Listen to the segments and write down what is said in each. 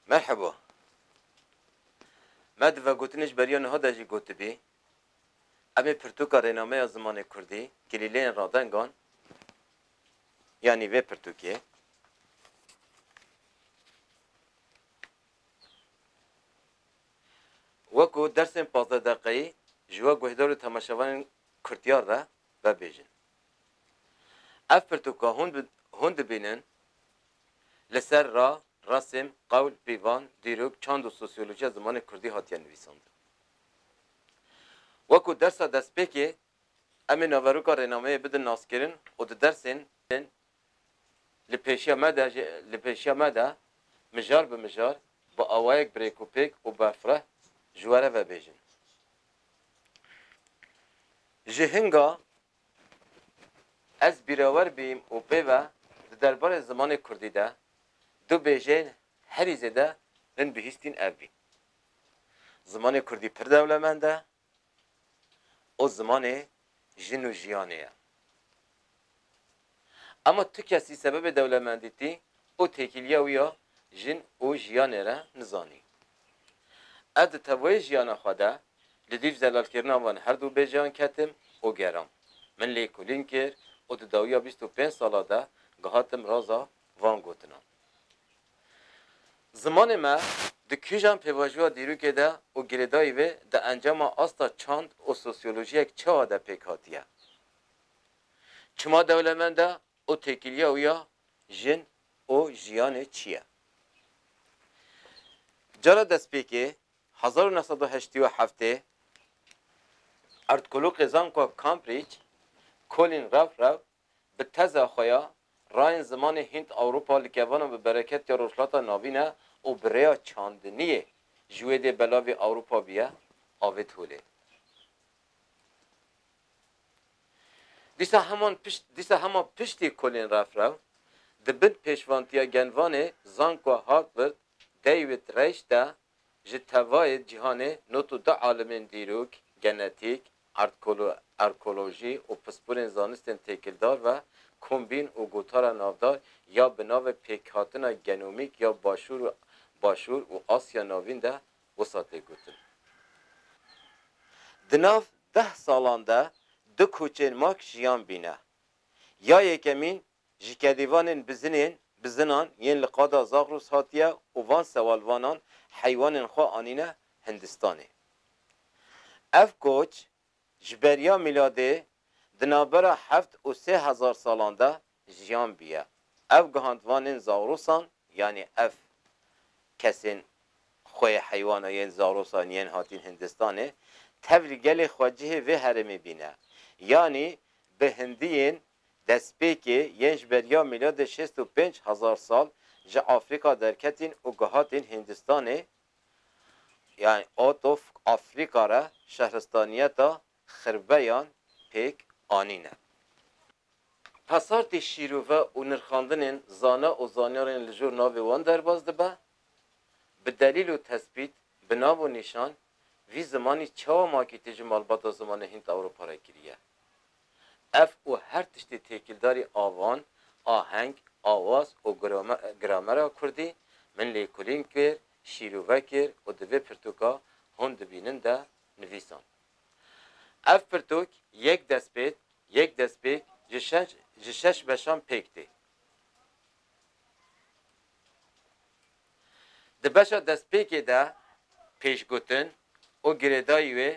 مرحبا. مد و گوتنش بریان ها دجی گوت بی. امی پرتوکا رنامه زمان کردی کلیلین رادنگان یعنی و پرتوکیه وکو درسن 15 دقیقی جوا گوهدار تماشاوان کردیار را ببیجن. اف پرتوکا هند بینن لسر را رسم قول پیوان دیروک چند و سوسیولوژی زمان کردی هاتیان نویسند. وکو درس دست پکی امی نوروکا رنامه بدن ناس کرن و درسن لپیشیا مده مجار به مجار با آوایک بریکوپیک و بفره جواره و بیجن. جهنگا از بیراور بیم و پیوه دربار زمان کردی ده دو بیجن هری زده رن بهیستین اوی. زمان کردی پر دولمنده و زمان جن و جیانه. اما تو کسی سبب دولمندیتی او تکیلیا ویا جن و جیانه را نزانی. اد توی جیانه خدا لدیف زلال کردن وان هر دو بیجان کتم او گرام. من لیکولین کر و داویا 25 ساله ده گهاتم رازا وان گوتنام. زمان ما دکیجان پیواجوا دیروکه ده و گردایی و ده انجام آستا چند و سوسیولوژیک چه آده پیکاتیه. چما دولمنده او تکیلیا ویا جن او جیانه چیه؟ جرا دست پیکی 1987 ارتکلو قزانکو کامبریج کولین راف به تزه خویا راین زمان هند اوروپا لکوانا به برکت یا روشلاتا ناوینه و بریا چاندنیه جوید بلاوی اوروپا بیه آوید هوله. دیسا همان پشتی کولین راف دبن پیشوانتیا گنوانه زانکو هارتورد دیوید ریش ده جتوای جهانه نوتو دا عالمین دیروک genetیک ارکولوژی و پسپورین زانستن تکیلدار و کمبین و گوتار نافدار یا به ناو پیکاتن گنومیک یا باشور و آسیا ناوین ده وساطه گوتن. دناف 10 سالانده دو کوچین ماک جیان بینه. یا یکمین جکدیوانین بزنان ین لقادا زاغروس هاتیه و وان سوالوانان حیوانین خواه آنینه هندستانه. اف کوچ جبریا میلاده دنابرا 7,000 سالانده جیان بیه. اف گهاندوانین زاغروسان یعنی اف کسین خواه حیوانه ین زاغروسان ین هاتین هندستانه تفریگل خواجه و هرمی بینه. یعنی به هندیین دستپیکی ینج بریا میلاد 65,000 سال جا آفریقا درکتین و گهاتین هندستانه یعنی آتوف آفریقا را شهرستانیتا خربیان پیک آنینه. پسارتی شیروه و نرخاندنین زانه و زانیارین لجور ناوی وان درباز دبه به دلیل و تثبیت به ناو و نشان وی زمانی چاو ماکی تجمالباتا زمان هند اوروپا را گریه. اف و هر تشتی تکیلداری آوان، آهنگ، آواز و گرامر کردی من لیکولین کر، شیروه کر و دوی پرتوکا هند بینن ده نویسان. اف پرتوک یک دست پیک جشش بشان پیکتی. ده بشا دست پیکی ده پیش گوتن و گردایی و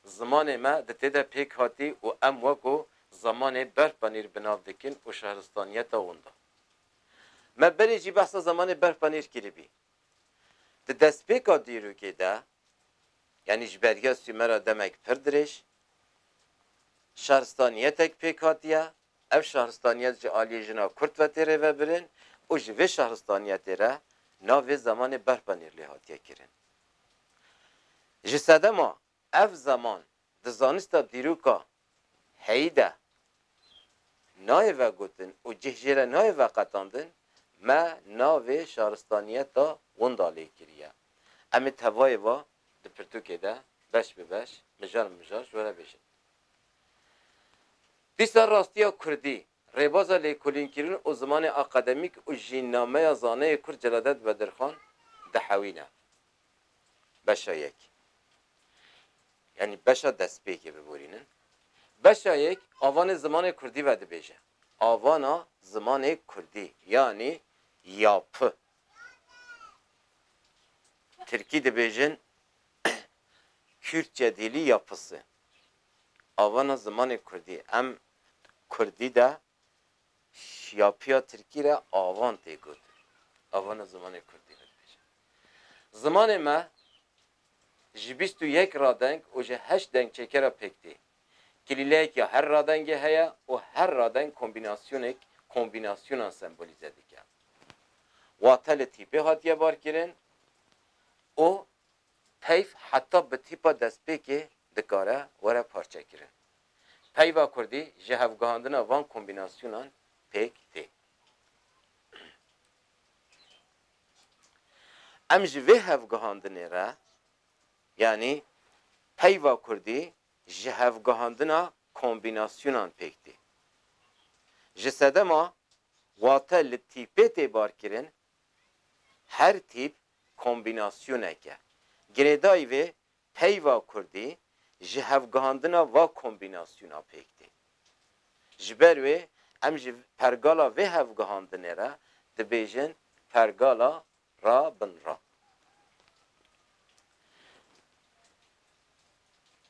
زمان ما ده تیده پیک هاتی و ام وکو زمان برف پنیر بناو دکن و شهرستانیت ونده. ما بری جی بحثا زمان برف پنیر کری بی. ده دست پیکا دیرو که ده یعنی جبریا سومرا دمک پردرش شهرستانیت اک پیک هاتیه اف شهرستانیت جی آلی جنا کرد و تیره و برن و جوه شهرستانیت را ناوی زمان برف پنیر لی هاتیه کرن. جسده ما اف زمان ده زانستا دیروکا هیده نای و گوتن و جهجره نای و قطاندن ما ناوی شهرستانیتا وندالی کریه. امی توای و ده پرتوکه ده بش به بش مجار جوره بشن. دیسا راستیا کردی ریبازا لیکولین کرین او زمان اکادمیک او جیننامه زانه کور جلادت بدرخان دحوینه بشا یک یعنی بشا دست پیکی ببورینن بشا یک آوان زمان کردی وده بیجه آوانا زمان کردی یعنی یاپ Türkiye de bejin Kürtçe dili yapısı. Avana zamanı Kürdi. Em Kürdi de yapıya Türkiye avan tegudur. Avana zamanı Kürdi bejin. Zamanı me jibistu yek radenk o je heş denk çekera pekti. Kililek ya her radenge heye o her radenk kombinasyonan sembolize dike. Vatel tipi hatiye bar kirin o peyv hatta bi tipa destpêkê dikare were parçekirin. Peyva Kurdî ji hevgihandina van kombinasyonan pêk tê. Em ji vê hevgihandinê re yani peyva Kurdî ji hevgihandina kombinasyonan pêk tê. Ji sedema wate li tîpê tê barkirin her tîp kombinasyoneke. Giredayî ve peyva Kurdî ji hevgihandina va kombinasyona pêk tê. Ji ber wê em ji pergala vê hevgihandinê re dibêjin pergala ra bin ra.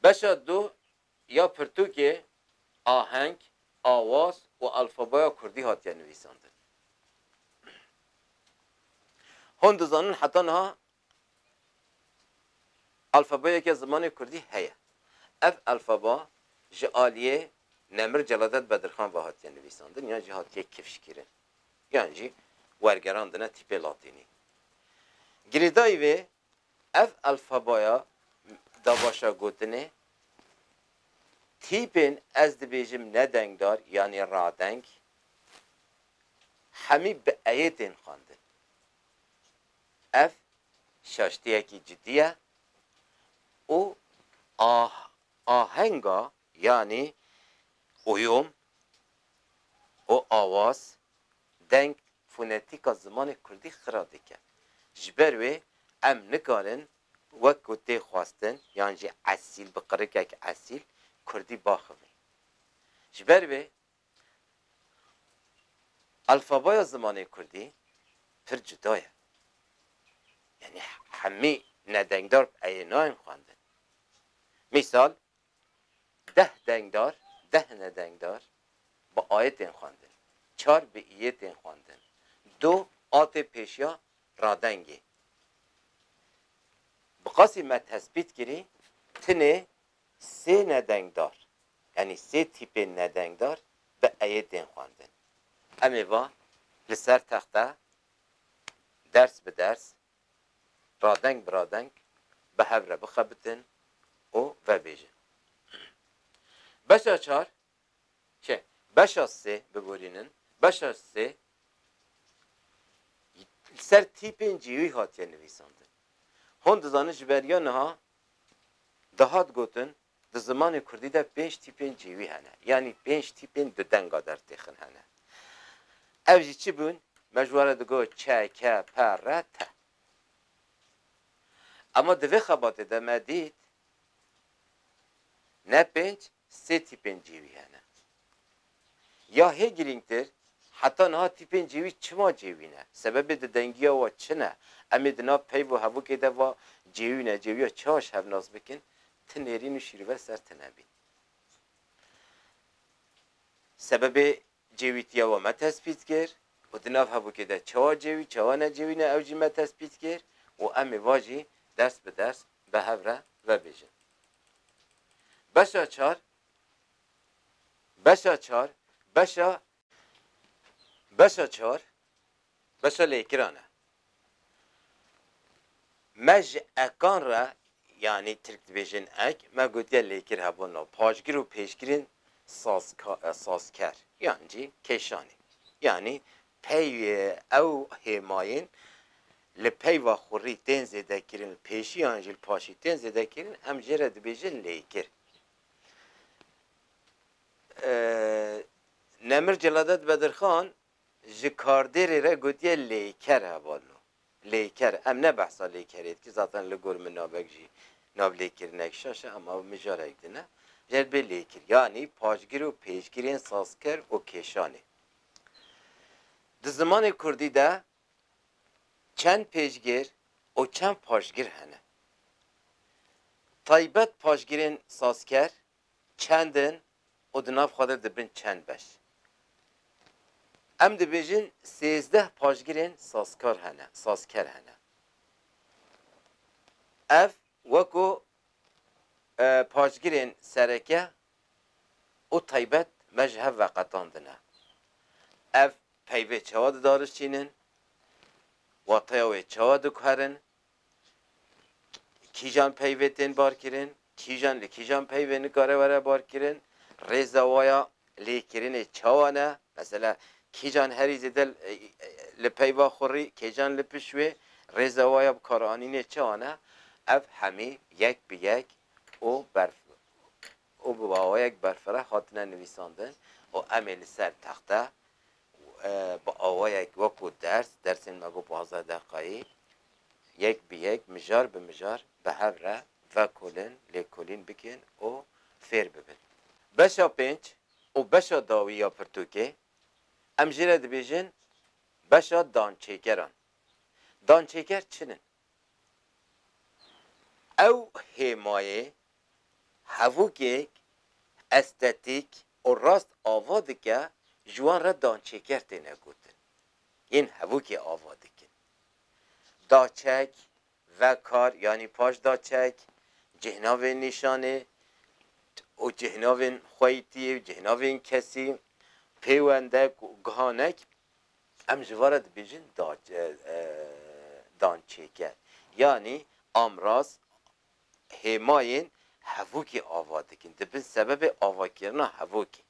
Beşa du ya pirtûkê aheng, awaz û alfabaya Kurdî hatiye nivîsandin. Hûn dizanin heta niha alfabeyeke zimanê Kurdî heye. Ev alfaba ji aliyê Nemir Celadet Bedirxan ve hatiye nivîsandin yan jî hatiye kifşkirin. Yan jî wergerandine tîpê latînî. Girêdayî vê ev alfabaya da başa gotinê tîpên ez dibêjim nedengdar yani radeng hemî bi eyêtên xwandin. Ev şaştiyekî ciddi ye û ahenga yani uyum o avaz deng fonetika zimanê Kurdî xira dike. Ji ber wê em nikarin wek ku tê xwastin yan jî esîl bi qirikek esîl Kurdî baxivî. Ji ber wê alfabaya zimanê Kurdî pir cuda ye. Yani hemî nedengdar eyê nayên xwandin. Misal deh dengdar, deh nedengdar bi ayetên xwandin. Çar bi iyetên xwandin. Du atê pêşiya radengê. Bi qasî me tespît kirî tinê sê nedengdar yani sê tîpên nedengdar bi eyetên xwandin. Em ê va li ser texte ders bi ders radeng bi radeng bi hev re bixebitin û vebêjin. Beşa çar beşa sê biborînin beşa sê ser tîpên cîwî hatiye nivîsandin. Hûn dizanin ji beriya niha dihat gotin di zimanê Kurdî de 5 tîpên cîwî hene. Yani 5 tîpên di denga dertêxin hene. Ev jî çi bûn? Me ji were digo çe, ke, pe, re, te. Ama di vê xebatê de me dît ne 5 sê tîpên cîwî hene. Ya hê girîngtir heta niha tîpên cîwî çima cêwî ne? Sebebê di dengiya wa çi ne? Em ê di nav peyv û hevokê de va cêwî ne, cêwiya çaş hevnaz bikin, ti nêrîn û şîrve ser tune bî. Sebebê cêwîtiya wa me tespît kir û di nav hevokê de çawa cêwî, çawa ne cêwî ne ew jî me tespît kir û em ê va jî ders bi ders bi hev re vebêjin. Beşa çar beşa lêkiran e. Me ji ekan re yani Türk dibêjin ek me gotiye lêkir hebûn no pajgir û pêşgirên sazker yan jî kêşanê. Yani peyvê ew hêmayên li peyva xurî tên zêdekirin pêşî yan jî li paşî tên zêdekirin em jê re dibêjin lêkir. نمر جلادت بدرخان ji kardêrê re gotiye lêker hevalno. Lêker, em ne behsa lêkerê ki zaten li gor min navek jî nav lêkirinek şaşe ama mijarek dine. Jelbê lêkir. Yani paşgir û pêşgirên sazker û kêşanê. Di zimanê Kurdî de çend pêşgir û çend paşgir hene. Taybet paşgirên sazker çendin û di nav xwe de dibin çend beş. Em dibêjin sêzdeh paşgirên sazker hene. Ev wekû paşgirên sereke û taybet me ji hev veqetandine. Ev peyvê çawa didarişînin, wataya wê çawa diguherin, kîjan peyvê tên barkirin, kîjan li kîjan peyvê nikare were barkirin, rêza waya lêkirinê çawa ne, mesela kîjan herî zêde li peyva xurî, kîjan li pişwê, rêza waya bi karanînê çawa ne, ev hemî yek bi yek û bi awayek berfireh hatine nivîsandin û em ê li ser texte bi awayek wekû dersên me got 15 deqayî yek bi yek, mijar bi mijar bi hev re vekolin, lêkolîn bikin û fêr bibin. Beşa pênc û beşa dawî ya pirtûkê em jî re dibêjin beşa dançêkeran. Dançêker çinin? Ew hêmayê hevûkek estetîk û rast ava dike ji wan re dançêker têne gotin. Yên hevûkê ava dikin. Daçek, vekar yani paş daçek, cihnavên nîşanê û cihnavên xweytî, cihnavên kesî, pêwendek û gihanek em ji van re dibêjin dançêker. Yani amraz hêmayên hevûkê ava dikin. Dibin sebebê avakirina hevûkê.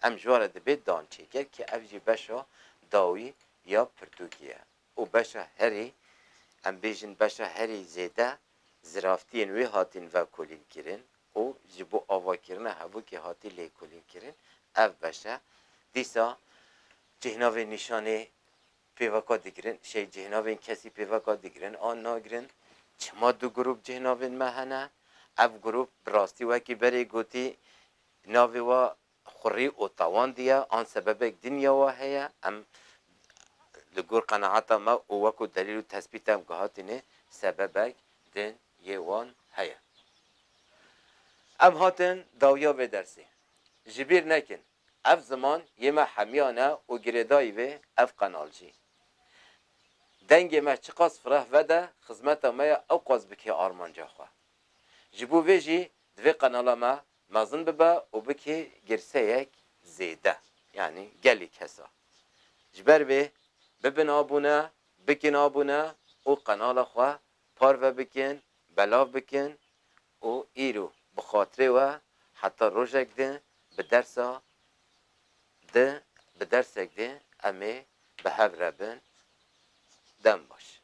Em ji wan re dibe dançêker ki ev jî beşa dawî ya pirtûkê ye. û beşa herî em bêjin beşa herî zêde ziraftiyên wê hatin vekolîn kirin û ji bo avakirina hevûkê hatî lêkolîn kirin. Ev beşa dîsa cihnavên nîşanê pêveka digirin, cihnavên kesî pêveka digirin, an nagirin. Çima du grup cihnavên me hene, ev grup bi rastî wekî berê gotî navê we xurî û tawan diye, an sebebek dinya we heye, em li gor qenaeta me û wekû delîl û tespît em gihatîne sebebek din yê wan heye. Em hatin dawiya vê dersê. Ji bîr nekin, ev ziman yê me hemiyan e û girêdayî vê ev qenal jî. Dengê me çi qas fireh vede, xizmeta me ye ew qas bike armanca xwe. Ji bo vê jî divê qenala me mezin bibe û bike girseyek zêde. Yani gelî kesa. Ji ber vê bibin abûne, bikin abûne û qenala xwe parve bikin, belav bikin û îro bi xatirê we heta rojek de bi dersa de bi dersek de em ê bi hev re bin dem baş.